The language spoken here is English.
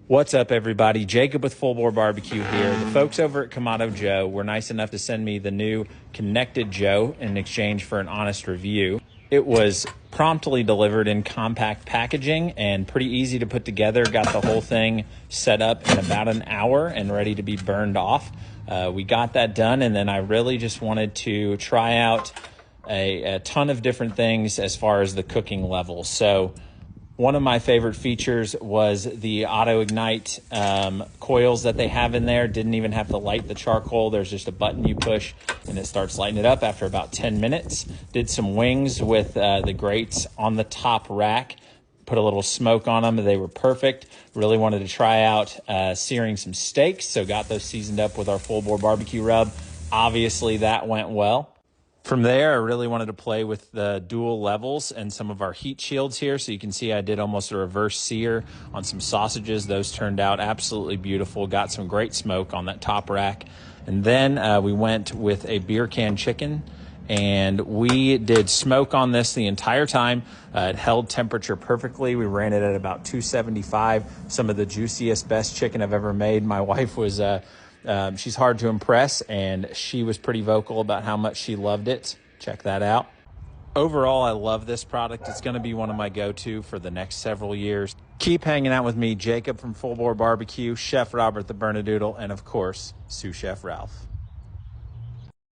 What's up, everybody? Jacob with Full Bore Barbecue here. The folks over at Kamado Joe were nice enough to send me the new Konnected Joe in exchange for an honest review. It was promptly delivered in compact packaging and pretty easy to put together. Got the whole thing set up in about an hour and ready to be burned off. We got that done, and then I really just wanted to try out a ton of different things as far as the cooking level. So one of my favorite features was the auto ignite coils that they have in there. Didn't even have to light the charcoal. There's just a button you push and it starts lighting it up after about 10 minutes. Did some wings with the grates on the top rack. Put a little smoke on them. They were perfect. Really wanted to try out searing some steaks, so got those seasoned up with our full bore barbecue rub. Obviously that went well. From there, I really wanted to play with the dual levels and some of our heat shields here. So you can see I did almost a reverse sear on some sausages. Those turned out absolutely beautiful. Got some great smoke on that top rack. And then we went with a beer can chicken, and we did smoke on this the entire time. It held temperature perfectly. We ran it at about 275. Some of the juiciest, best chicken I've ever made. My wife was... she's hard to impress, and she was pretty vocal about how much she loved it. Check that out. Overall, I love this product. It's going to be one of my go-to for the next several years. Keep hanging out with me, Jacob from Full Bore Barbecue, Chef Robert the Bernadoodle, and of course, Sous Chef Ralph.